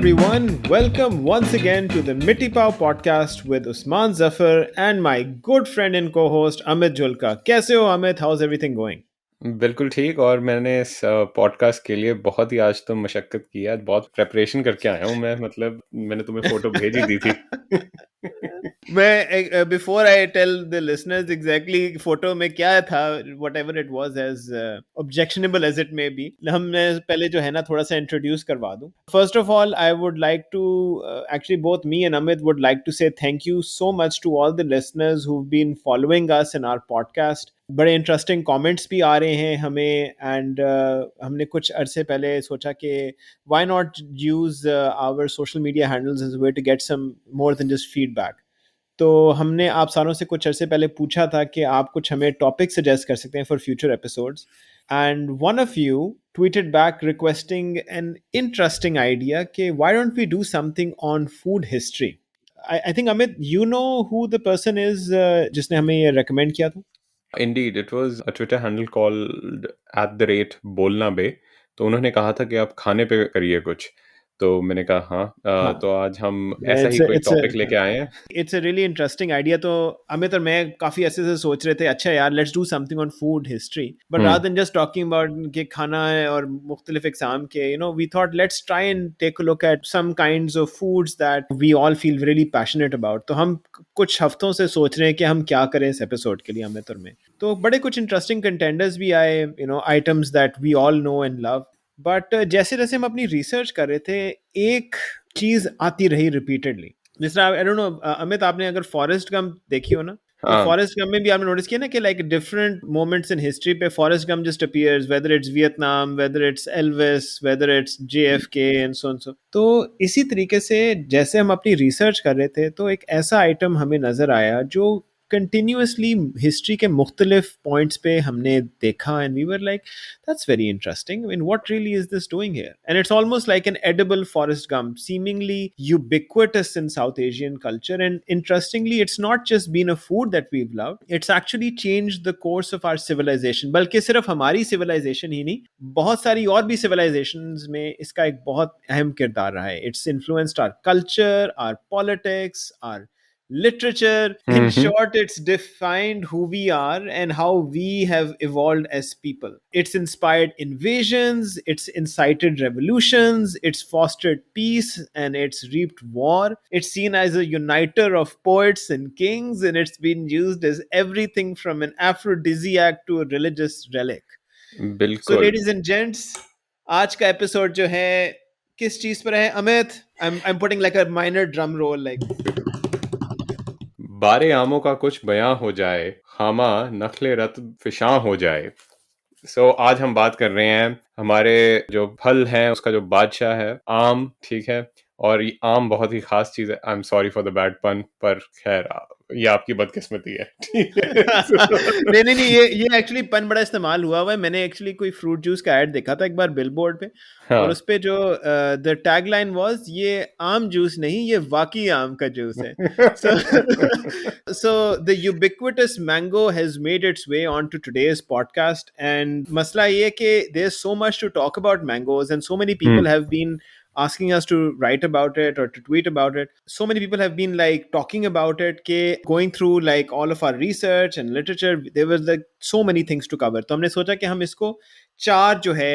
everyone. Welcome once again to the Mitti Pao podcast with Usman Zafar and my good friend and co-host Amit Julka. कैसे हो Amit? How's everything going? बिल्कुल ठीक। और मैंने इस podcast के लिए बहुत ही आज तो मशक्कत की है, बहुत प्रेपरेशन करके आया हूँ मैं। मतलब मैंने तुम्हें फोटो भेज ही दी थी। मैं before I tell the listeners exactly photo में क्या था, whatever it was as objectionable as it may be, हमने पहले जो है ना थोड़ा सा इंट्रोड्यूस करवा दूं. First of all I would like to actually both me and Amit would like to say thank you so much to all the listeners who have been following us in our podcast. बड़े interesting comments भी आ रहे हैं हमें and हमने कुछ अरसे पहले सोचा कि why not use our social media handles as a way to get some more than just feedback. तो हमने आप सारों से कुछ अरसे पहले पूछा था कि आप कुछ हमें टॉपिक सजेस्ट कर सकते हैं for future episodes, and one of you tweeted back requesting an interesting idea कि why don't we do something on food history. I think Amit, you know who the person is जिसने हमें ये recommend किया था? Indeed, it was a Twitter handle called @bolnabe। तो उन्होंने कहा था कि आप खाने पे करिए कुछ। तो मैंने कहा हाँ। तो आज हम ऐसा ही कोई टॉपिक लेके आए हैं। It's a really interesting idea. तो अमित और मैं काफी ऐसे से सोच रहे थे, अच्छा यार let's do something on food history, but rather than just talking about कि खाना है और मुख्तलिफ इकसाम के, you know, we thought let's try and take a look at some kinds of foods that we all feel really passionate about. तो हम कुछ हफ्तों से सोच रहे हैं कि हम क्या करें इस एपिसोड के लिए अमित और मैं. तो बड़े कुछ इंटरेस्टिंग कंटेंडर्स भी आए, you know, items that we all know and love. But जैसे जैसे हम अपनी रिसर्च कर रहे थे, एक चीज आती रही रिपीटेडली. जिस आई डोंट नो अमित, आपने अगर फॉरेस्ट गंप देखी हो ना, तो हाँ। फॉरेस्ट गंप में भी आपने नोटिस किया ना कि like different moments in history पे Forrest Gump just appears, whether it's Vietnam, whether it's Elvis, whether it's JFK and so. तो इसी तरीके से जैसे हम अपनी रिसर्च कर रहे थे, तो एक ऐसा आइटम हमें नजर आया जो कंटिन्यूसली हिस्ट्री के मुख्तलिफ पॉइंट्स पे हमने देखा, and we were like that's very interesting. I mean, what really is this doing here? And it's almost like an edible Forrest Gump, seemingly ubiquitous in South Asian culture. And interestingly, it's not just been a food that we've loved, it's actually changed the course of our civilization. बल्कि सिर्फ हमारी civilization ही नहीं, बहुत सारी और भी civilizations में इसका एक बहुत अहम किरदार रहा है. It's influenced our culture, our politics, our literature. In short, it's defined who we are and how we have evolved as people. It's inspired invasions, it's incited revolutions, it's fostered peace, and it's reaped war. It's seen as a uniter of poets and kings, and it's been used as everything from an aphrodisiac to a religious relic. So बिल्कुल। ladies and gents, आज का episode जो है किस चीज पर है Amit? I'm putting like a minor drum roll like. बारे आमों का कुछ बयां हो जाए, खामा नखले रत फिशां हो जाए। आज हम बात कर रहे हैं हमारे जो फल है उसका जो बादशाह है, आम। ठीक है। और ये आम बहुत ही खास चीज है। I am sorry for the bad पन, पर खैर ये आपकी बदकिस्मती है। ठीक है। नहीं, ये एक्चुअली पन बड़ा इस्तेमाल हुआ है. मैंने एक्चुअली कोई फ्रूट जूस का ऐड देखा था एक बार बिलबोर्ड पे, और उस पे जो द टैगलाइन वाज, ये आम जूस नहीं, ये वाकई आम का जूस है. So the ubiquitous mango has made its way onto today's podcast, and masla ye ke there's so much to talk about mangoes, and so many people have been asking us to write about it or to tweet about it. So many people have been like talking about it, ke going through like all of our research and literature, there was like so many things to cover. तो हमने सोचा कि हम इसको चार जो है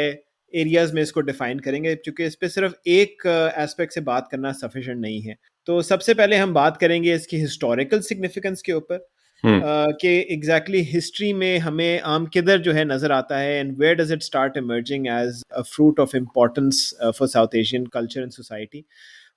areas में इसको डिफाइन करेंगे, क्योंकि इस पे सिर्फ एक एस्पेक्ट से बात करना सफिशिएंट नहीं है. तो सबसे पहले हम बात करेंगे इसकी हिस्टोरिकल सिग्निफिकेंस के ऊपर, कि एग्जैक्टली हिस्ट्री में हमें आम किधर जो है नजर आता है, and where does it start emerging as a fruit of importance for south Asian culture and society.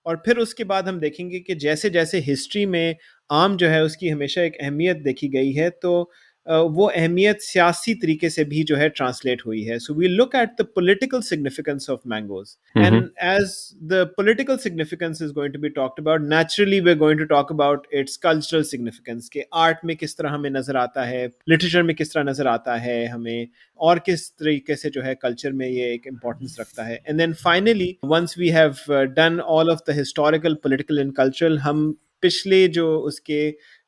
और फिर उसके बाद हम देखेंगे कि जैसे जैसे हिस्ट्री में आम जो है उसकी हमेशा एक अहमियत देखी गई है, तो वो अहमियत सियासी तरीके से भी जो है ट्रांसलेट हुई है. So we look at the political significance of mangoes, and as the political significance is going to be talked about, naturally we are going to talk about its cultural significance, के art में किस तरह हमें नजर आता है, literature में किस तरह नजर आता है हमें, और किस तरीके से जो है कल्चर में ये एक इम्पोर्टेंस रखता है. And then finally once we have done all of the historical, political and cultural, हम पिछले जो उसके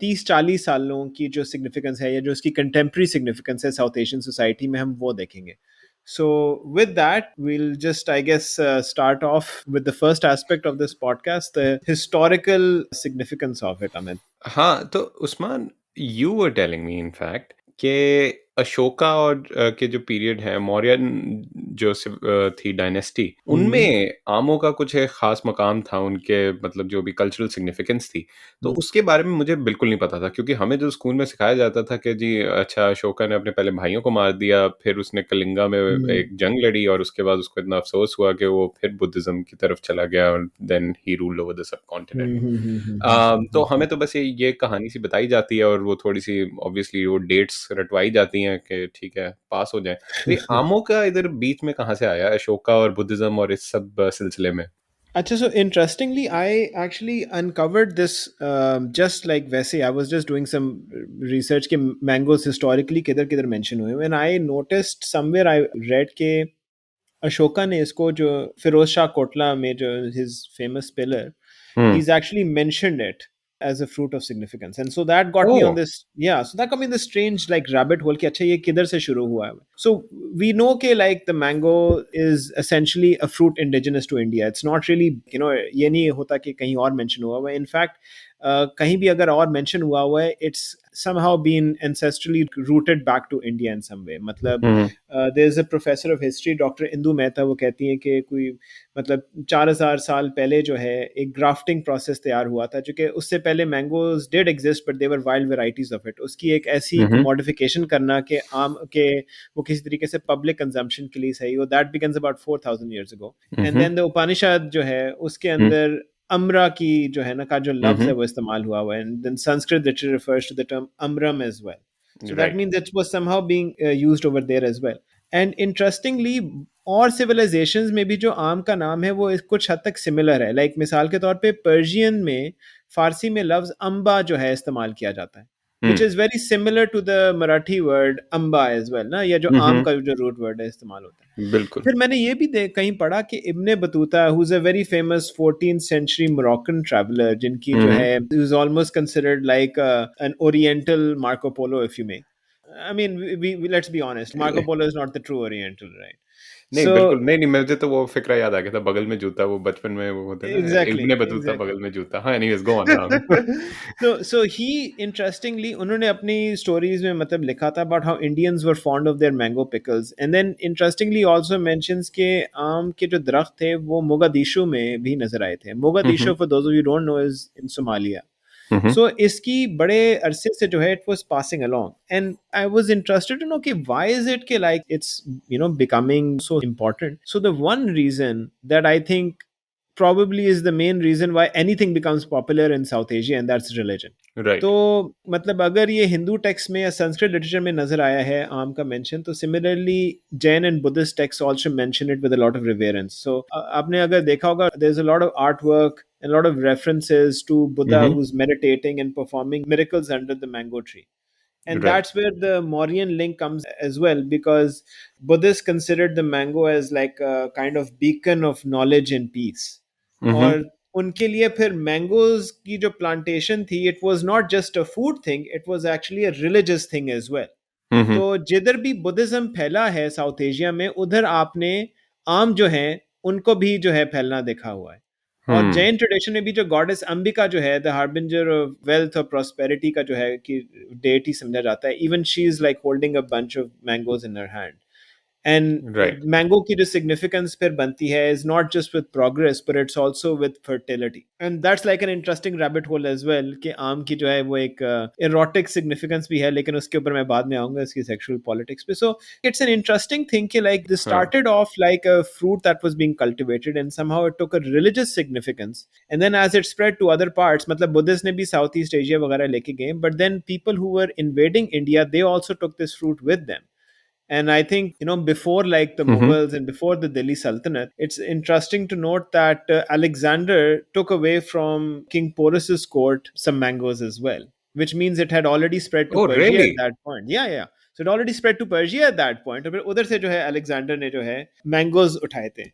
30-40 सालों की जो सिग्निफिकेंस है, या जो उसकी कंटेम्प्रेरी सिग्निफिकेंस है साउथ एशियन सोसाइटी में, हम वो देखेंगे. So, with that, we'll just, I guess, start off with the first aspect of this podcast, the historical significance of it, Amit. हाँ, तो Usman, you were telling me in fact कि अशोका और के जो पीरियड है, मौर्यन जो थी डायनेस्टी, हम्म उनमें आमों का कुछ एक खास मकाम था, उनके मतलब जो भी कल्चरल सिग्निफिकेंस थी। तो हम्म उसके बारे में मुझे बिल्कुल नहीं पता था, क्योंकि हमें जो स्कूल में सिखाया जाता था कि जी अच्छा, अशोका ने अपने पहले भाइयों को मार दिया, फिर उसने कलिंगा में हम्म एक जंग लड़ी और उसके बाद उसको इतना अफसोस हुआ कि वो फिर बुद्धिज्म की तरफ चला गया और then he ruled over the subcontinent. तो हमें तो बस ये कहानी सी बताई जाती है और वो थोड़ी सी ऑब्वियसली वो डेट्स रटवाई जाती हैं कि ठीक है पास हो जाए। तो ये आमों का इधर बीच में कहाँ से आया, अशोका और बुद्धिज्म और इस सब सिलसिले में? Acha, so interestingly, I actually uncovered this just like वैसे I was just doing some research के mangoes historically किधर किधर mention हुए, when I noticed somewhere I read के अशोका ने इसको जो फिरोज शाह कोटला में जो his famous pillar, hmm. he's actually mentioned it as a fruit of significance, and so that got me on oh. this, yeah, so that got me in this strange like rabbit hole कि अच्छा ये किधर से शुरू हुआ है. So we know कि like the mango is essentially a fruit indigenous to India. It's not really, you know, ये नहीं होता कि कहीं और mention हुआ हुआ है. In fact, कहीं भी अगर और mention हुआ हुआ है, it's somehow been ancestrally rooted back to India in some way. मतलब हम्म there's a professor of history, Dr. Indu Mehta, वो कहती हैं कि कोई मतलब 4000 साल पहले जो है एक ग्राफ्टिंग प्रोसेस तैयार हुआ था, जो कि उससे पहले mangoes did exist but there were wild varieties of it, उसकी एक ऐसी हम्म मॉडिफिकेशन करना कि आम के वो किसी तरीके से पब्लिक कंजम्पशन के लिए सही हो, that begins about 4000 years ago. And hmm then the Upanishad जो है उसके अंदर अम्रा की जो है ना का जो लफ्ज है हम्म। वो इस्तेमाल हुआ हुआ है, and then Sanskrit literature refers to the term amram as well. So that right. means it was somehow being used over there as well. And interestingly और सिविलाइजेशंस में भी जो आम का नाम है वो कुछ हद तक सिमिलर है. लाइक मिसाल के तौर पे पर्शियन में फारसी में लफ्ज अम्बा जो है इस्तेमाल किया जाता है, which hmm is very similar to the Marathi word amba as well ना, या जो आम का जो रूट वर्ड है इस्तेमाल होता है. बिल्कुल। फिर मैंने ये भी कहीं पढ़ा कि Ibn Battuta who is a very famous 14th century Moroccan traveller, जिनकी जो हम्म। है is almost considered like an oriental Marco Polo if you may. I mean, let's be honest. Marco Polo is not the true Oriental, right? नहीं So बिल्कुल नहीं, नहीं मुझे तो वो फिक्रा याद आ गया था, बगल में जूता, वो बचपन में वो होते ना, exactly, इब्ने बतूता exactly. बगल में जूता। हाँ, एनीवेज गो ऑन। हाँ। So he interestingly उन्होंने अपनी stories में मतलब लिखा था about how Indians were fond of their mango pickles, and then interestingly also mentions के आम के जो दरख्त थे वो मोगादिशु में भी नजर आए थे. हम्म Mogadishu, for those of you who don't know, is in Somalia. Hmm So इसकी बड़े अरसे से जो है it was passing along, and I was interested to know कि why is it कि like it's, you know, becoming so important. So the one reason that I think probably is the main reason why anything becomes popular in South Asia, and that's religion. तो right. मतलब अगर ये Hindu text में या Sanskrit literature में नजर आया है आम का मेंशन, तो similarly Jain and Buddhist text also mention it with a lot of reverence. So आपने अगर देखा होगा, there is a lot of art work and a lot of references to Buddha hmm. who's meditating and performing miracles under the mango tree. And right. that's where the Mauryan link comes as well, because Buddhists considered the mango as like a kind of beacon of knowledge and peace. Hmm और उनके लिए फिर mangoes की जो plantation थी, it was not just a food thing, it was actually a religious thing as well. Hmm तो जिधर भी बुद्धिज्म फैला है साउथ एशिया में, उधर आपने आम जो है उनको भी जो है फैलना देखा हुआ है. और हम्म। जैन ट्रेडिशन में भी जो गॉडेस अंबिका जो है द हार्बिंजर ऑफ वेल्थ और प्रॉस्पेरिटी का जो है कि डेटी समझा जाता है, even she is like holding a bunch of mangoes in her hand. And right. Mango की जो सिग्निफिकेंस फिर बनती है is not just with progress but it's also with fertility, and that's like an interesting rabbit hole as well कि आम की जो है वो एक इरोटिक सिग्निफिकेंस भी है, लेकिन उसके ऊपर मैं बाद में आऊंगा इसकी सेक्सुअल पॉलिटिक्स पे. So it's an interesting thing कि लाइक दिस हाँ। Started off like a fruit that was being cultivated and somehow it took a religious significance, and then as it spread to other parts, मतलब Buddhist ने भी south east Asia वगैरह लेके गए, but then people who were invading India they also took this fruit with them. And I think, you know, before like the hmm. Mughals and before the Delhi Sultanate, it's interesting to note that Alexander took away from King Porus's court some mangoes as well, which means it had already spread to oh Persia really? at that point. Yeah, yeah. So it already spread to Persia at that point. और फिर उधर से जो है Alexander ने जो है mangoes उठाए थे.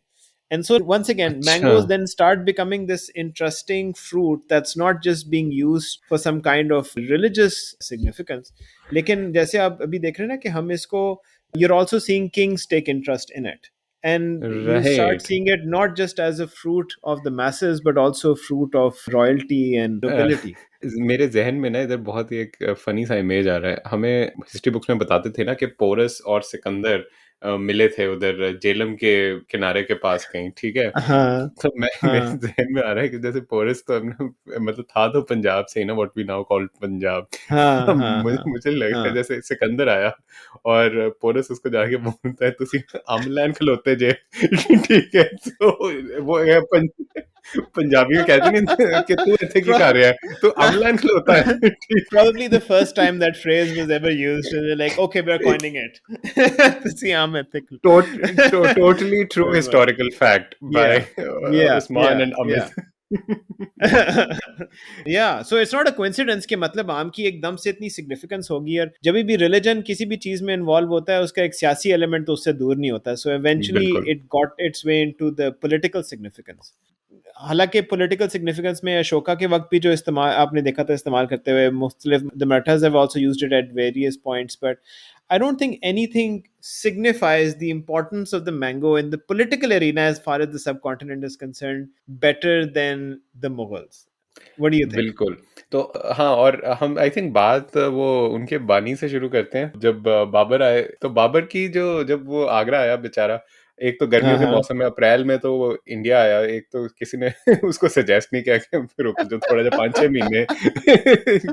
And so once again, अच्छा, mangoes then start becoming this interesting fruit that's not just being used for some kind of religious significance. लेकिन जैसे आप अभी देख रहे हैं ना कि हम इसको, you're also seeing kings take interest in it, and you start right. seeing it not just as a fruit of the masses but also fruit of royalty and a, nobility. मेरे ज़हन में ना इधर बहुत ही एक फ़नी सा image आ रहा है। हमें हिस्ट्री बुक्स में बताते थे ना कि पोरस और सिकंदर मिले थे उधर जेलम के किनारे के पास कहीं, ठीक है? हाँ, तो मैं मेरे हाँ, ज़हन में आ रहा है कि जैसे पोरस तो हमने मतलब था तो पंजाब से ही ना, what we now called Punjab. हाँ, हाँ, मुझे हाँ, मुझे लग रहा है हाँ, जैसे सिकंदर आया और पोरस उसको जाके बोलता है, "तुसी अम्ब खलोते जे।" ठीक है? तो वो है पंजाबी में कहते नहीं कि तू इत्थे की कर Pro- रहा है? तो अम्ब खलोता है। ठीक। Probably the first time that phrase was ever used, and they're like, okay, we're coining it. See, I'm ethical. Totally true Oh, well. historical fact by Yeah, yeah, Usman yeah, and yeah. Amit. या so it's not a coincidence कि मतलब आम की एकदम से इतनी significance होगी, और जब भी रिलीजन किसी भी चीज में इन्वॉल्व होता है उसका एक सियासी एलिमेंट तो उससे दूर नहीं होता, सो इवेंचुअली बिल्कुल, it got its way into the political significance. हालांकि पॉलिटिकल सिग्निफिकेंस में अशोका के वक्त भी जो इस्तेमाल आपने देखा था इस्तेमाल करते हुए मुख्तलिफ, the Marathas have also used it at various points, but I don't think anything signifies the importance of the mango in the political arena as far as the subcontinent is concerned better than the Mughals. What do you think? बिल्कुल। तो हाँ, और हम I think बात वो उनके बानी से शुरू करते हैं। जब बाबर आए, तो बाबर की जो जब वो आगरा आया बेचारा, एक तो गर्मियों हाँ, के हाँ। मौसम में अप्रैल में तो वो इंडिया आया, एक तो किसी ने उसको सजेस्ट नहीं किया कि रुक जो थोड़ा जा 5-6 महीने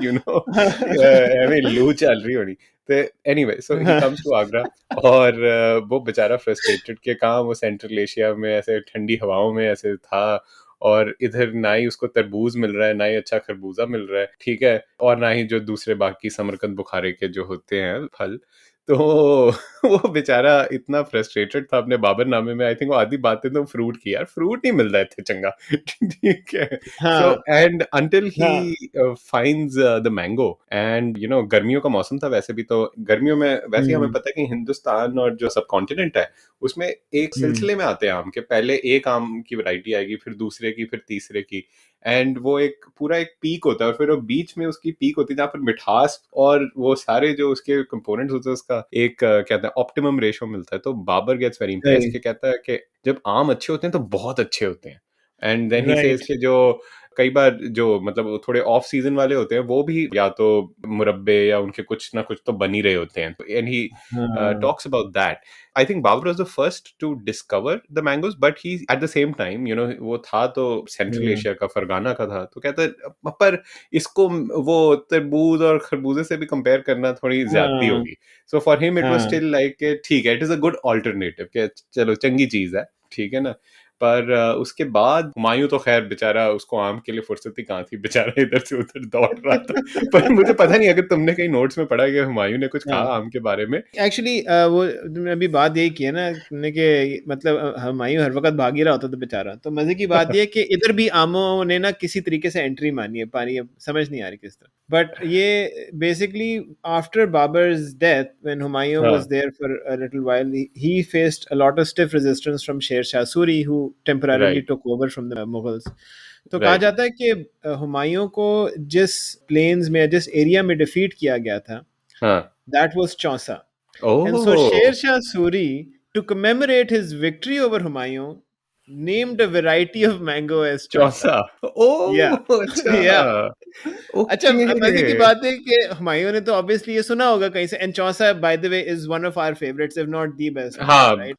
यू नो आई मीन लू चल रही होनी। तो anyway so he comes to Agra और वो बेचारा फ्रस्ट्रेटेड कि कहाँ वो सेंट्रल एशिया में ऐसे ठंडी हवाओं में ऐसे था और इधर ना ही उसको तरबूज मिल रहा है, ना ही अच्छा खरबूजा मिल रहा है, ठीक है? और ना ही जो दूसरे बाकी समरकंद बुखारे के जो होते हैं फल। तो वो बेचारा इतना फ्रस्ट्रेटेड था अपने बाबरनामे में, आई थिंक वो आधी बातें तो फ्रूट की, यार फ्रूट नहीं मिल रहा है इत्थे चंगा। ठीक है? सो हाँ, एंड अंटिल ही हाँ। Finds the mango and you know गर्मियों का मौसम था वैसे भी, तो गर्मियों में वैसे ही हमें हम्म, पता है कि हिंदुस्तान और जो सबकॉन्टिनेंट है उसमें एक हम्म, सिलसिले में आते हैं आम के, पहले एक आम की वैरायटी आएगी, फिर दूसरे की, फिर तीसरे की, एंड वो एक पूरा एक पीक होता है और फिर वो बीच में उसकी पीक होती है जहाँ पर मिठास और वो सारे जो उसके कंपोनेंट्स होते हैं उसका एक कहते हैं ऑप्टिमम रेशो मिलता है। तो बाबर गेट्स वेरी इंप्रेस्ड सही, कि कहता है कि जब आम अच्छे होते हैं तो बहुत अच्छे होते हैं, and then he says right, कि जो कई बार जो मतलब वो थोड़े ऑफ सीजन वाले होते हैं वो भी या तो मुरब्बे या उनके कुछ ना कुछ तो बन ही रहे होते हैं, एंड ही हाँ, talks about that. I think Babur was the first to discover the mangoes, but he at the same time, you know, वो था तो सेंट्रल हम्म, एशिया का, फरगाना का था, तो कहता है पर इसको वो तरबूज और खरबूजे से भी कंपेयर करना थोड़ी ज्यादती हाँ, होगी। So for him it was हाँ। स्टिल लाइक ठीक है, it is a good alternative कि चलो चंगी चीज है, ठीक है ना? पर उसके बाद हुमायूं तो खैर बेचारा, उसको आम के लिए फुर्सत ही कहाँ थी, बेचारा इधर से उधर दौड़ रहा था। पर मुझे पता नहीं अगर तुमने कहीं नोट्स में पढ़ा कि हुमायूं ने कुछ हाँ, कहा आम के बारे में। एक्चुअली वो तुमने अभी बात यही की है ना तुमने कि मतलब हुमायूं हर वक्त भाग ही रहा होता था बेचारा, तो मजे की बात ये है कि इधर भी आमों ने ना किसी तरीके से एंट्री मानी है, पानी अब समझ नहीं आ रही किस तरह, बट ये basically after Babur's death when Humayun was हाँ, there for a little while he faced a lot of stiff resistance from Sher Shah Suri who temporarily right, took over from the Mughals. तो कहा राइट, जाता है कि हुमायूं को जिस प्लेन्स में जिस एरिया में डिफीट किया गया था हाँ। That was Chausa. And so oh! Sher Shah Suri, to commemorate his victory over Humayun, named a variety of mango as chausa. Chausa. Oh! Yeah, अच्छा, yeah. अच्छा, ओके। मजे की बात है कि हुमायूं ने तो ऑब्वियसली ये सुना होगा कहीं से, and Chausa by the way is one of our favourites if not the best mango, हाँ, राइट?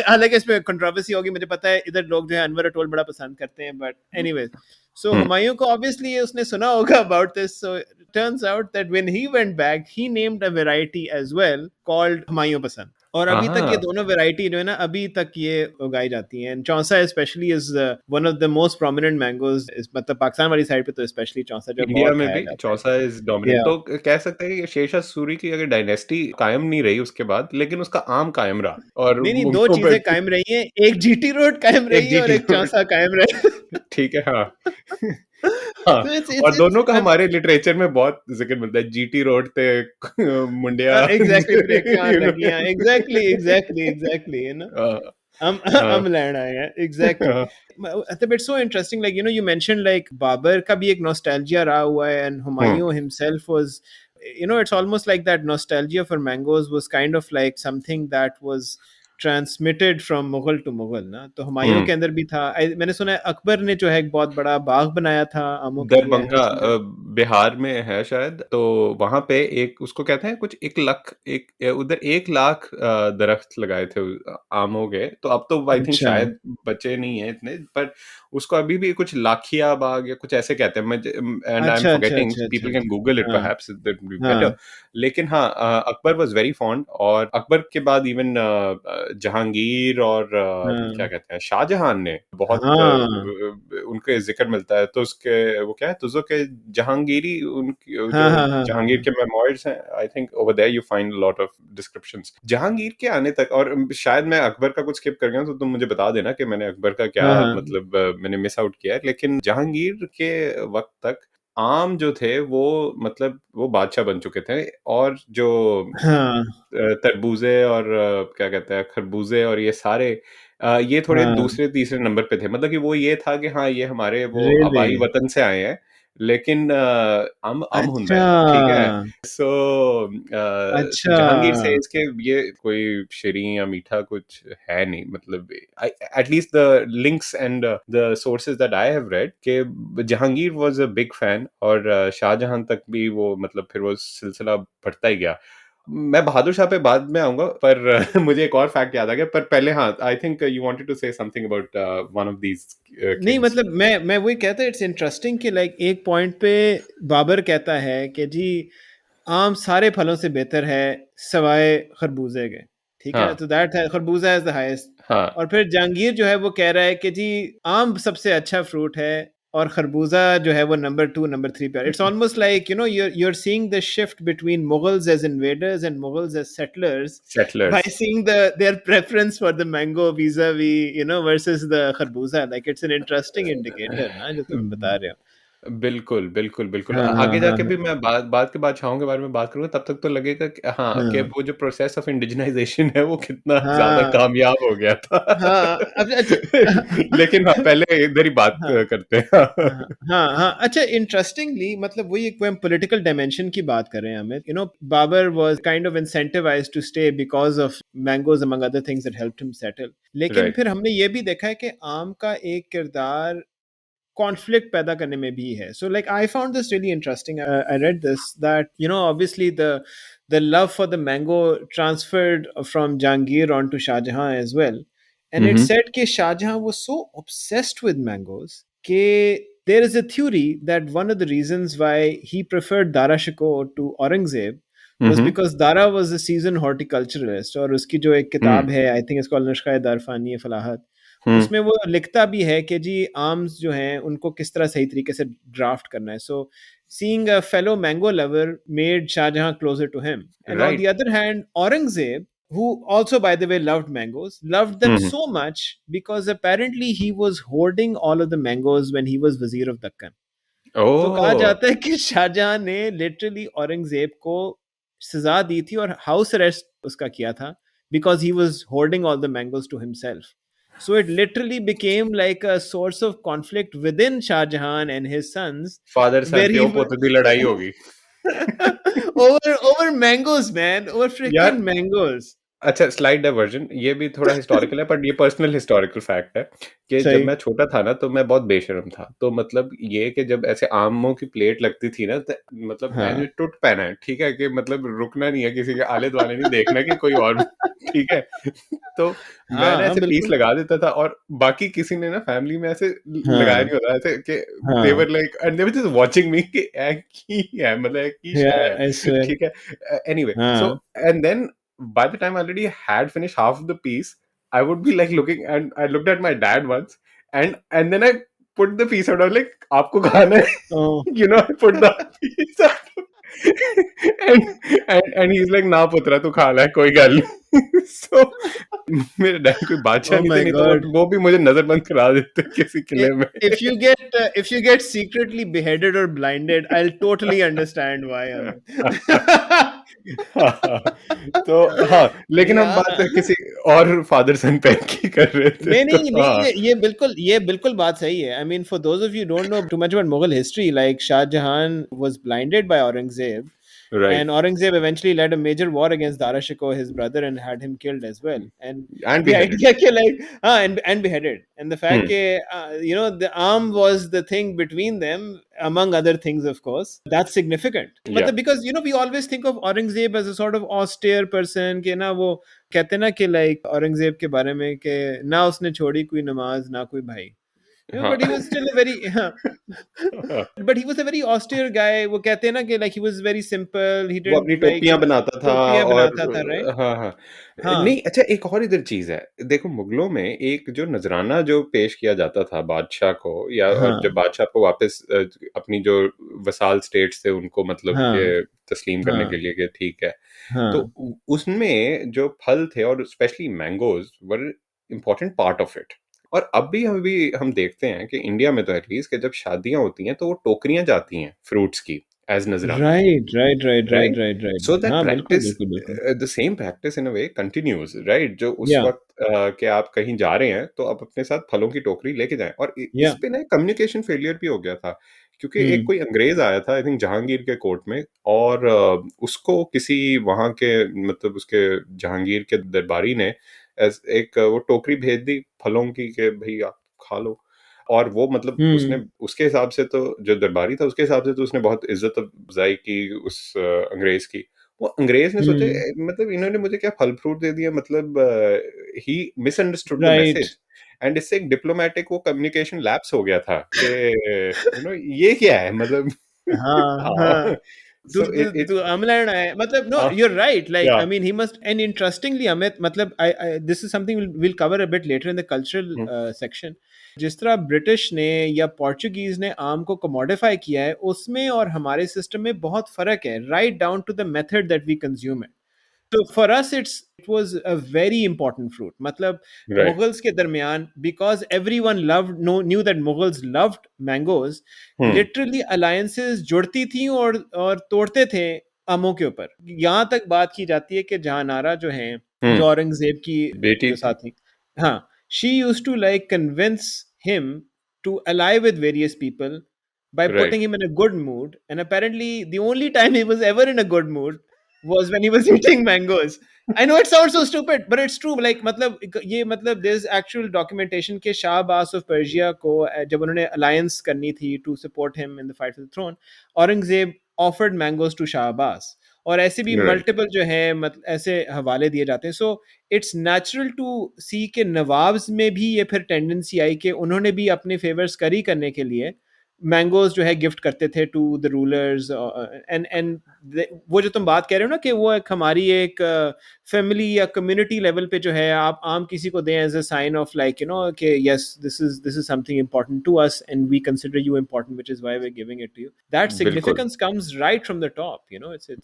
हालांकि इसमें कंट्रोवर्सी होगी, मुझे पता है इधर लोग जो है अनवर अटोल बड़ा पसंद करते हैं, बट एनीवेज, सो हुँ, हुमायूं को ऑब्वियसली ये उसने सुना होगा about this, so turns out that when he went back he named a variety as well called Humayun पसंद, और अभी तक ये हाँ, दोनों वैरायटी जो है ना अभी तक ये उगाई जाती हैं, and Chausa specially is one of the most prominent mangoes, मतलब पाकिस्तान वाली साइड पे तो स्पेशली चौसा जो है इंडिया बहुत में खाया भी जाता है। चौसा इज़ डोमिनेंट, या तो कह सकते हैं कि शेरशाह सूरी की अगर डायनेस्टी कायम नहीं रही उसके बाद, लेकिन उसका आम कायम रहा और नहीं नहीं, दो उनको चीजें बट कायम रही हैं, एक जीटी रोड कायम एक रही है और जीटी एक रोड। चौसा कायम रही है। ठीक है, हाँ। हाँ, तो और दोनों का इट्स हमारे लिटरेचर में बहुत ज़िक्र मिलता है, जीटी रोड ते मुंडिया एग्जैक्टली ब्रेक यू नो। लगी, एग्जैक्टली एग्जैक्टली एग्जैक्टली, है ना? हाँ, हम लैंड आए हैं, एग्जैक्टली। मतलब it's so interesting, like you mention like Babur का भी एक नॉस्टैल्जिया रहा हुआ है, and Humayun himself was, it's almost like that nostalgia for mangoes was kind of like something that was transmitted from Mughal to Mughal ना। तो हुमायूं के अंदर भी था। मैंने सुना है अकबर ने जो है एक बहुत बड़ा बाग बनाया था आमों के लिए, I have Darbhanga seen that. Bihar में है शायद, तो वहां पे एक उसको कहते हैं कुछ 1 लाख, उधर 1 लाख दरख्त लगाए थे आमों के। तो अब तो आई थिंक अच्छा शायद बचे नहीं है इतने, पर उसको अभी भी कुछ लाखिया बाग या कुछ ऐसे कहते हैं। एंड आई एम अच्छा अच्छा फॉरगेटिंग, अच्छा अच्छा पीपल कैन अच्छा। गूगल इट हाँ परहैप्स बेटर। हाँ लेकिन हाँ, अकबर वाज वेरी फॉन्ड, और अकबर के बाद इवन जहांगीर और क्या हाँ कहते हैं शाहजहां ने बहुत हाँ उनके जिक्र मिलता है। तो उसके वो क्या है, तुझो के जहांगीरी, उनकी हाँ जो हाँ हाँ हाँ जहांगीर के मेमोइर्स हैं, I think over there you find lot of descriptions Jahangir के आने तक। और शायद मैं अकबर का कुछ स्किप कर गया, तो तुम मुझे बता देना कि मैंने अकबर का क्या हाँ हाँ मतलब मैंने मिस आउट किया है। लेकिन जहांगीर के वक्त तक आम जो थे वो मतलब वो बादशाह बन चुके थे, और जो हाँ तरबूजे और क्या कहते हैं खरबूजे और ये सारे ये थोड़े हाँ दूसरे तीसरे नंबर पे थे। मतलब कि वो ये था कि हाँ ये हमारे वो रियली। आबाई वतन से आए हैं, लेकिन अम हुंदा अच्छा है, ठीक है। सो अच्छा। जहांगीर से इसके ये कोई शीरीं या मीठा कुछ है नहीं। मतलब at least the links and the sources that I have read के Jahangir was a big fan, और शाहजहां तक भी वो मतलब फिर वो सिलसिला बढ़ता ही गया। मैं बहादुर शाह पे बाद में आऊंगा, पर मुझे एक और फैक्ट याद आ गया। पर पहले हाँ, I think you wanted to say something about one of these नहीं किंग्स। मतलब मैं वही कहता है, इट्स इंटरेस्टिंग कि लाइक एक पॉइंट पे बाबर कहता है कि जी आम सारे फलों से बेहतर है सवाए खरबूजे के, ठीक है, हाँ तो दैट है खरबूजा इज द हाईएस्ट। हाँ। और फिर जहांगीर जो है वो कह रहा है कि जी आम सबसे अच्छा फ्रूट है और खरबूजा जो है वो नंबर 2 नंबर 3 पे। It's almost like you're seeing the shift between Mughals as invaders and Mughals as settlers by settlers. seeing their preference for the mango vis-a-vis versus the kharbuza, like it's an interesting indicator ना जो तुम बता रहे हो। बिल्कुल बिल्कुल बिल्कुल। हाँ हाँ आगे हाँ जाके भी हाँ मैं बाद के बादशाहों के बारे में बात करूंगा, तब तक तो लगेगा कि हाँ कि हाँ वो जो प्रोसेस ऑफ इंडिजिनाइजेशन है वो कितना ज्यादा हाँ कामयाब हो गया था। हाँ अब अच्छा लेकिन हाँ, पहले इधर ही बात हाँ करते हैं। हाँ हाँ हाँ अच्छा, इंटरेस्टिंगली मतलब वही एक हम पॉलिटिकल डायमेंशन की बात कर रहे हैं Amit. Babur was kind of incentivized to stay because of mangoes among other things that helped him settle. लेकिन राइट। फिर हमने ये भी देखा है कि आम का एक किरदार कॉन्फ्लिक्ट पैदा करने में भी है। So like I found this really interesting, I read this that obviously the love for the mango transferred from Jahangir on to Shah Jahan as well. And it hmm said that Shah Jahan was so obsessed with mangoes that there is a theory that one of the reasons why he preferred Dara Shikoh to Aurangzeb was hmm because Dara was a seasoned horticulturalist, और उसकी जो एक हम्म किताब है I think इसको नुस्खा दारफानी फलाहत, हम्म उसमें वो लिखता भी है कि जी आर्म्स जो हैं उनको किस तरह सही तरीके से ड्राफ्ट करना है। सो seeing a fellow mango lover made Shah Jahan closer to him. And on the right. other hand, Aurangzeb, who also, by the way, loved mangoes, loved them hmm. so much because apparently he was hoarding all of the mangoes when he was Vizier of Dakkan. तो कहा ओह। जाता है कि शाहजहां ने literally Aurangzeb को सजा दी थी और हाउस अरेस्ट उसका किया था because he was hoarding all the mangoes to himself. So it literally became like a source of conflict within Shah Jahan and his sons, father son where he प्यो पोते की लड़ाई होगी। over mangoes, man, over freaking यार mangoes. अच्छा, slide diversion, ये भी थोड़ा हिस्टोरिकल है, पर ये पर्सनल हिस्टोरिकल फैक्ट है कि जब सही। मैं छोटा था ना, तो मैं बहुत बेशर्म था। तो मतलब ये कि जब ऐसे आमों की प्लेट लगती थी ना, तो मतलब मैंने हाँ टूट पहना है, ठीक है, कि मतलब रुकना नहीं है, किसी के आले दुआले नहीं देखना कि कोई और ठीक है। तो मैं ना हाँ ऐसे पीस बिल्कुल। लगा देता था, और बाकी किसी ने ना फैमिली में ऐसे लगाया हाँ नहीं होता, ऐसे कि दे हाँ were like and they were just watching me कि ऐ की है, मतलब ऐ की yeah, है, I swear। ठीक है। एनीवे, सो हाँ and then by the time I already had finished half of the piece, I would be like looking, and I looked at my dad once, and then I put the piece out. I was like, "आपको खाना है?" oh I put the piece out, and he's like, "ना पुत्रा तू खा ले, कोई गल नहीं." So मेरे डैड कोई बादशाह Oh नहीं थे, my नहीं तो God. वो भी मुझे नजरबंद करा देते किसी किले में। If you get secretly beheaded or blinded, I'll totally understand why, Amit. हाँ, तो हाँ, लेकिन हम बात Yeah. किसी और फादर सन पैर की कर रहे थे, नहीं तो नहीं नहीं, हाँ, ये बिल्कुल बात सही है. I mean, for those of you who don't know too much about Mughal history, like Shah Jahan was blinded by Aurangzeb, right, and Aurangzeb eventually led a major war against Dara Shikoh, his brother, and had him killed as well. And and the beheaded. idea ke like and beheaded, and the fact hmm, that the arm was the thing between them, among other things, of course, that's significant. या, Matlab, because we always think of Aurangzeb as a sort of austere person के ना वो कहते ना कि like Aurangzeb के बारे में कि ना उसने छोड़ी कोई नमाज ना कोई भाई. हाँ। But he was still a very but he was a very austere guy. वो कहते हैं ना कि like he was very simple. He वो didn't अपनी like टोपियां बनाता था, टोपियां और बनाता था, right? हाँ हाँ, हाँ नहीं अच्छा, एक और इधर चीज है, देखो मुगलों में एक जो नजराना जो पेश किया जाता था बादशाह को, या और जब हाँ बादशाह को वापस अपनी जो वसाल स्टेट्स थे उनको मतलब के हाँ तस्लीम करने के हाँ लिए कि ठीक है, तो हाँ. उसमें जो फल थे और specially mangoes were important part of it. और अब भी हम देखते हैं कि इंडिया में तो एटलीस्ट कि जब शादियां होती हैं तो वो टोकरियां जाती हैं फ्रूट्स की एज नजराना, Right. राइट? सो दैट हाँ बिल्कुल प्रैक्टिस, बिल्कुल बिल्कुल. The same practice in a way continues, right? जो उस या वक्त के आप कहीं जा रहे हैं तो आप अपने साथ फलों की टोकरी लेके जाएं। और इस या पे ना कम्युनिकेशन फेलियर भी हो गया था, क्योंकि एक हम्म कोई अंग्रेज आया था आई थिंक जहांगीर के कोर्ट में, और उसको किसी वहां के मतलब उसके जहांगीर के दरबारी ने एक वो टोकरी भेज दी फलों की कि भाई आप खा लो। और वो मतलब उसने हम्म उसके हिसाब से तो जो दरबारी था उसके हिसाब से तो उसने बहुत इज्जत अफजाई की उस अंग्रेज की। वो अंग्रेज ने सोचे हम्म. मतलब इन्होंने मुझे क्या फल फ्रूट दे दिया, मतलब ही misunderstood the right. Message, and इससे एक डिप्लोमेटिक वो कम्युनिकेशन लैप्स हो गया था कि ये क्या है मतलब। हाँ हाँ, हाँ. So it To Amlan, matlab, no, हाँ, you're right. Like, या, I mean, he must, and interestingly, Amit, matlab, this is something we'll cover a bit later in the cultural section. जिस तरह ब्रिटिश ने या पोर्चुगीज ने आम को कमोडिफाई किया है, उसमें और हमारे सिस्टम में बहुत फर्क है, right down to the method that we consume it. So for us, it was a very important fruit. मतलब राइट, Mughals के दरमियान, because everyone knew that Mughals loved mangoes, hmm, literally alliances जुड़ती थी और तोड़ते थे आमों के ऊपर. यहाँ तक बात की जाती है कि जहानारा जो हैं, जो हम्म, औरंगजेब की बेटी जो थी, साथी, हाँ, she used to like convince him to ally with various people by right, putting him in a good mood. And apparently, the only time he was ever in a good mood was when he was eating mangoes. I know it sounds so stupid, but it's true. Like, मतलब there's actual documentation के Shah Abbas of Persia को जब उन्होंने alliance करनी थी to support him in the fight for the throne, Aurangzeb offered mangoes to Shah Abbas. और ऐसे भी राइट, मल्टीपल जो है ऐसे हवाले दिए जाते हैं. सो इट्स नेचुरल टू सी के नवाब्स में भी ये फिर टेंडेंसी आई कि उन्होंने भी अपने फेवर्स करी करने के लिए मैंगोज जो है गिफ्ट करते थे टू द रूलर्स. एंड वो जो तुम बात कह रहे हो ना कि वो एक हमारी एक फैमिली या कम्युनिटी लेवल पे जो है आप आम किसी को दें as a sign of like कि yes this is something important to us and we consider you important which is why we are giving it to you. That बिल्कुल, significance comes right from the top.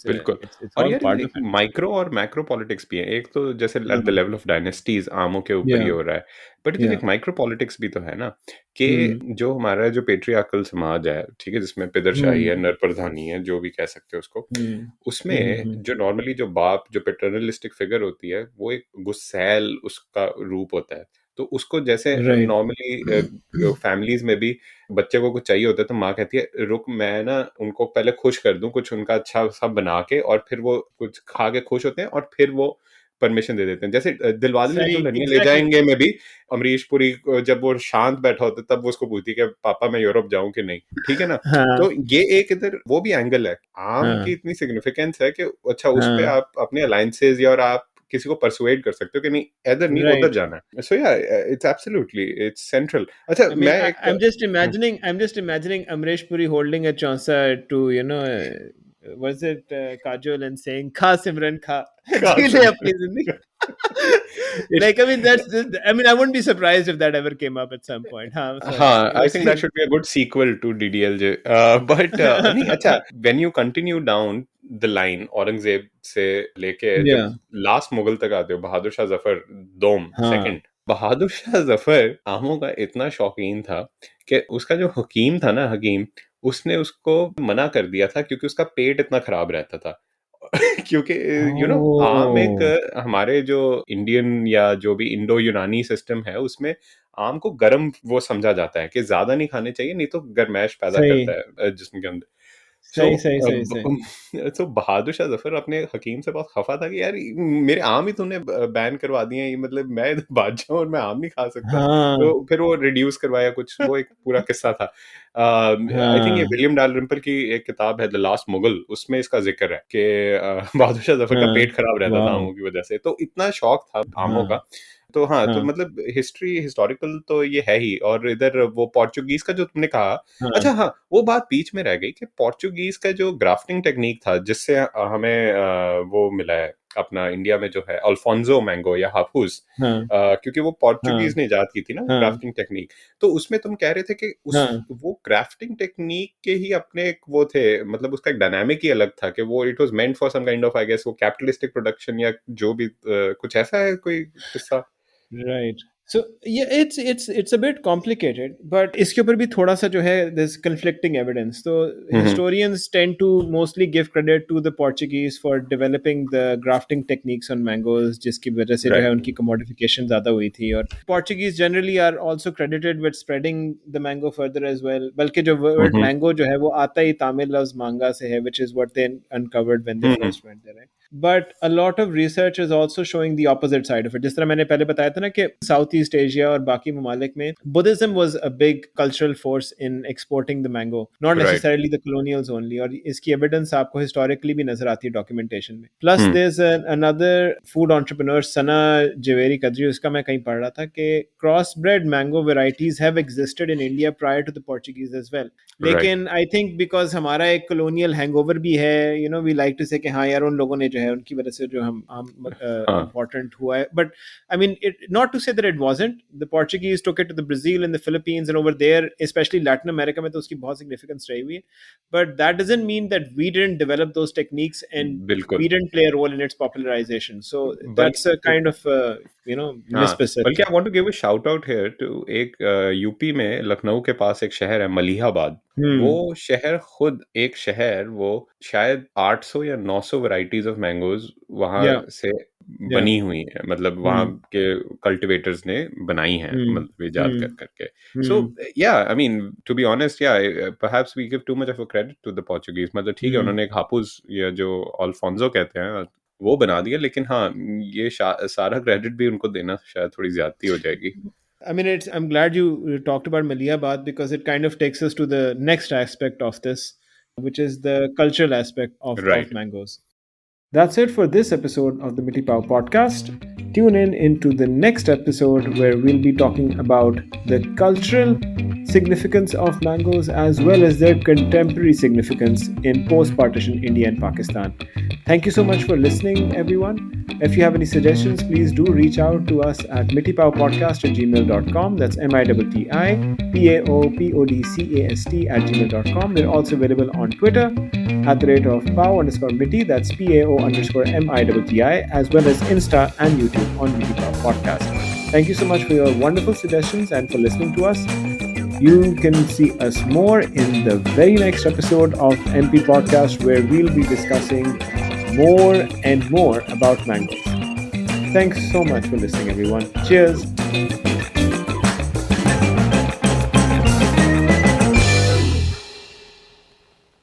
बिल्कुल। It's और all यार part ये of it. Micro और macro politics भी है, एक तो जैसे एट द हाँ, लेवल ऑफ डायनेस्टीज आमों के ऊपर ही yeah, हो रहा है, बट इधर yeah. एक माइक्रो पॉलिटिक्स भी तो है ना, कि हम्म जो हमारा जो पेट्रियार्कल समाज है, ठीक है, जिसमें पिदरशाही है, हम्म नर प्रधानी है, जो भी कह सकते हो उसको, हम्म उसमें हम्म. जो नॉर्मली जो बाप जो पेटर्नलिस्टिक फिगर होती है वो एक गुस्सैल उसका रूप होता है। तो उसको जैसे Right. नॉर्मली फैमिलीज में भी बच्चे को कुछ चाहिए होता है तो माँ कहती है रुक मैं ना उनको पहले खुश कर दूं कुछ उनका अच्छा सा बना के, और फिर वो कुछ खा के खुश होते हैं और फिर वो परमिशन दे देते हैं। जैसे दिलवाले सही, दुल्हनिया ले एग्जैक्टली. जाएंगे में भी अमरीश पुरी को जब वो शांत बैठा होता है तब वो उसको पूछती है कि पापा मैं यूरोप जाऊं कि नहीं, ठीक है ना? हाँ तो ये एक इधर वो भी एंगल है, आम की हाँ इतनी सिग्निफिकेंस है कि अच्छा उस पे हाँ. आप अपने अलायंसेज या और आप किसी को परसुएड कर सकते हो कि नहीं इधर नहीं उधर Right. जाना है। सो या इट्स एब्सोल्युटली इट्स सेंट्रल। अच्छा I mean, मैं एक I'm just imagining Amresh Puri holding a chaucer to, was it Kajol and saying, "Kha Simran Kha, जी ले कासिम अपनी जिंदगी." Like, I mean, I mean, I wouldn't be surprised if that ever came up at some point. Sorry. हाँ, You were I think that saying. should be a good sequel to DDLJ. But नहीं अच्छा, when you continue down the line, Aurangzeb से लेके जब Yeah. Last Mughal तक आते हो, बहादुर शाह जफर दोम हाँ. सेकंड, बहादुर शाह जफर आमों का इतना शौकीन था कि उसका जो हकीम था ना, हकीम, उसने उसको मना कर दिया था क्योंकि उसका पेट इतना खराब रहता था। क्योंकि आम एक Oh. हमारे जो इंडियन या जो भी इंडो यूनानी सिस्टम है उसमें आम को गर्म वो समझा जाता है कि ज्यादा नहीं खाने चाहिए, नहीं तो गर्माइश पैदा सही. करता है जिस्म के अंदर। सो सही सही सही सही. सो बहादुर शाह जफर अपने हकीम से बहुत खफा था कि यार मेरे आम ही तूने बैन करवा दिए हैं, ये मतलब मैं इधर बादशाह हूं और मैं आम नहीं खा सकता। हाँ. तो फिर वो रिड्यूस करवाया कुछ, वो एक पूरा किस्सा था। आई थिंक ये हाँ. विलियम डालरिम्पल की एक किताब है द लास्ट मुगल, उसमें इसका जिक्र है कि बहादुर शाह जफर का हाँ. पेट खराब रहता था वाह. आमों की वजह से, तो इतना शौक था आमों हाँ. का। तो हाँ, तो हाँ. मतलब हिस्टोरिकल तो ये है ही। और इधर वो पोर्चुगीज का जो तुमने कहा, हाँ. अच्छा हाँ, वो बात बीच में रह गई कि पोर्चुगीज का जो ग्राफ्टिंग टेक्निक था जिससे हमें वो मिला है अपना इंडिया में जो है अल्फोंसो मैंगो या हाफूज, हाँ. क्योंकि वो पोर्चुगीज हाँ. ने इजाद की थी ना वो हाँ. Grafting technique. तो उसमें तुम कह रहे थे कि उस हाँ. वो ग्राफ्टिंग टेक्निक के ही अपने एक वो थे, मतलब उसका एक डायनामिक ही अलग था कि वो it was meant for some kind of I guess वो कैपिटलिस्टिक प्रोडक्शन या जो भी कुछ ऐसा है कोई किस्सा। Right. So yeah, it's a bit complicated, but इसके ऊपर भी थोड़ा सा जो है there's conflicting evidence. So hmm. historians tend to mostly give credit to the Portuguese for developing the grafting techniques on mangoes, जिसकी वजह से जो है राइट। उनकी commodification ज़्यादा हुई थी, और Portuguese generally are also credited with spreading the mango further as well. बल्कि जो word हम्म। mango जो है वो आता ही तमिल लफ्ज़ manga से है, which is what they uncovered when they hmm. first went there, right? But a lot of research is also showing the opposite side of it. जिस तरह मैंने पहले बताया था ना कि साउथ ईस्ट एशिया और बाकी ममालिक में Buddhism was a big cultural force in exporting the mango, not right. necessarily the colonials only. और इसकी evidence आपको historically भी नजर आती है documentation में. Plus हम्म। there's another food entrepreneur सना जवेरी कदरी, उसका मैं कहीं पढ़ रहा था कि crossbred mango varieties have existed in India prior to the Portuguese as well. Right. लेकिन आई थिंक बिकॉज हमारा एक कॉलोनियल हैंगओवर भी है, वी लाइक टू से कि हाँ यार उन लोगों ने जो है उनकी वजह से जो हम हाँ। इम्पोर्टेंट हुआ है, but I mean it not to say that it wasn't. The Portuguese took it to the Brazil and the Philippines and over there, especially Latin America में तो उसकी बहुत सिग्निफिकेंस रही हुई है, but that doesn't mean that we didn't develop those techniques and बिल्कुल। we didn't play a role in its popularization. So that's a बल्कि kind of हाँ, बल्कि misperception. I want to give a shout out here to एक UP में लखनऊ के पास एक शहर है मलिहाबाद। वो Hmm. शहर खुद एक शहर, वो शायद 800 या 900 वैरायटीज ऑफ मैंगोज वहां Yeah. से Yeah. बनी हुई है, मतलब वहां Hmm. के कल्टिवेटर्स ने बनाई हैं, Hmm. मतलब इजाद कर Hmm. करके। So Hmm. या I mean to be honest, या perhaps we give too much of a credit to the Portuguese. मतलब ठीक है, Hmm. उन्होंने एक हापुस या जो अल्फोंसो कहते हैं वो बना दिया, लेकिन हाँ, ये सारा क्रेडिट भी उनको देना शायद थोड़ी ज्यादती हो जाएगी। I mean, I'm glad you talked about Malihabad because it kind of takes us to the next aspect of this, which is the cultural aspect of right. mangoes. That's it for this episode of the Mitti Pao podcast. Tune in into the next episode where we'll be talking about the cultural significance of mangoes as well as their contemporary significance in post-partition India and Pakistan. Thank you so much for listening, everyone. If you have any suggestions, please do reach out to us at mittipaopodcast@gmail.com. That's MITTIPAOPODCAST@gmail.com. We're also available on Twitter at the rate of Pao_Mitti, that's PAO_MITTI, as well as Insta and YouTube on Mitti Pao Podcast. Thank you so much for your wonderful suggestions and for listening to us. You can see us more in the very next episode of MP Podcast, where we'll be discussing more and more about mangoes. Thanks so much for listening, everyone. Cheers.